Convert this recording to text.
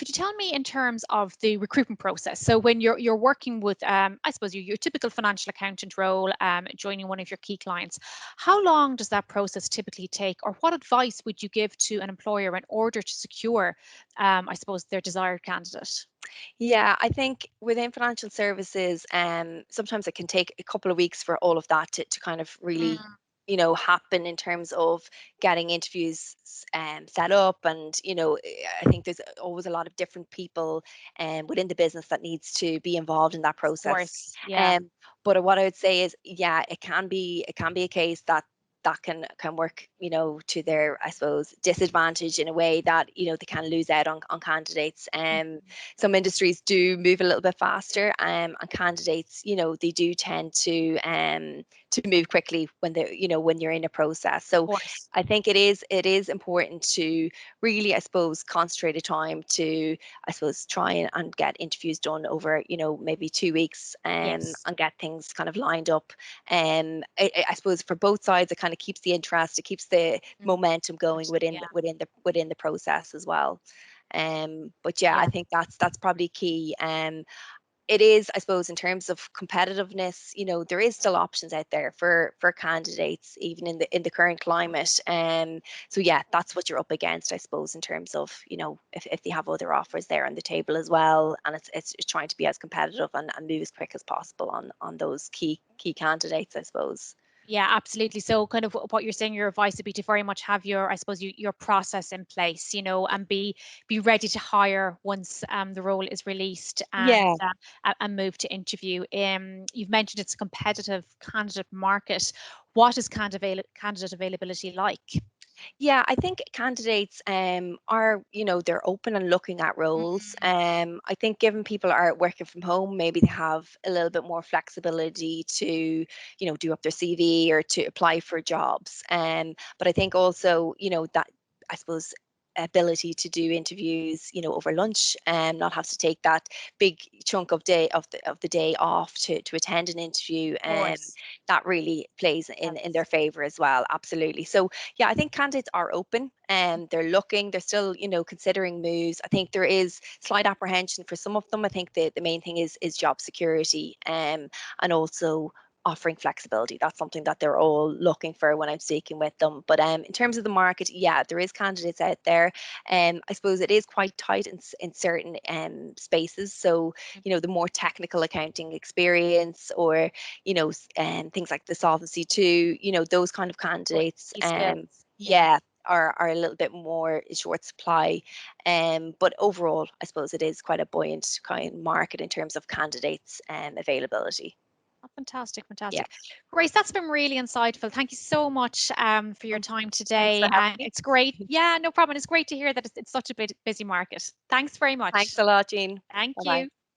could you tell me in terms of the recruitment process? So when you're working with, I suppose your typical financial accountant role, joining one of your key clients, how long does that process typically take, or what advice would you give to an employer in order to secure, I suppose, their desired candidate? Yeah, I think within financial services, sometimes it can take a couple of weeks for all of that to kind of really, Mm, happen in terms of getting interviews set up. And, I think there's always a lot of different people within the business that needs to be involved in that of process. course, yeah. But what I would say is, yeah, it can be a case that can work, to their, I suppose, disadvantage in a way that, they can lose out on candidates. Some industries do move a little bit faster, and candidates, they do tend to move quickly when they're, when you're in a process. Of So course. I think it is important to really, I suppose, concentrate a time to, I suppose, try and get interviews done over, maybe 2 weeks, Yes. and get things kind of lined up. I suppose for both sides, it kind of keeps the interest, it keeps the Mm, momentum going yeah. within the process as well. But yeah, I Yeah. think that's probably key. It is, I suppose, in terms of competitiveness, there is still options out there for candidates, even in the current climate. So yeah, that's what you're up against, I suppose, in terms of, if they have other offers there on the table as well, and it's trying to be as competitive and move as quick as possible on those key candidates, I suppose. Yeah, absolutely. So kind of what you're saying, your advice would be to very much have your, I suppose, your process in place, and be ready to hire once the role is released, Yeah. and move to interview. You've mentioned it's a competitive candidate market. What is candidate availability like? Yeah, I think candidates are, they're open and looking at roles. Mm, I think given people are working from home, maybe they have a little bit more flexibility to, do up their CV or to apply for jobs. But I think also, that, I suppose, ability to do interviews, over lunch and not have to take that big chunk of the day off to attend an interview. of course. That really plays in That's their favor as well. Absolutely. So yeah, I think candidates are open and they're looking, they're still, considering moves. I think there is slight apprehension for some of them. I think the main thing is job security, and also offering flexibility. That's something that they're all looking for when I'm speaking with them. But in terms of the market, yeah, there is candidates out there. I suppose it is quite tight in certain spaces. So, the more technical accounting experience, or things like the Solvency too, those kind of candidates, key skills. Yeah. yeah, are a little bit more in short supply. But overall, I suppose it is quite a buoyant kind of market in terms of candidates availability. Oh, fantastic, Yeah. fantastic. Grace, that's been really insightful. Thank you so much for your Um, time Thanks today. for having And me. it's great. Yeah, no problem. It's great to hear that it's such a busy market. Thanks very Thanks much. a lot, Jean. Thank Bye bye. you.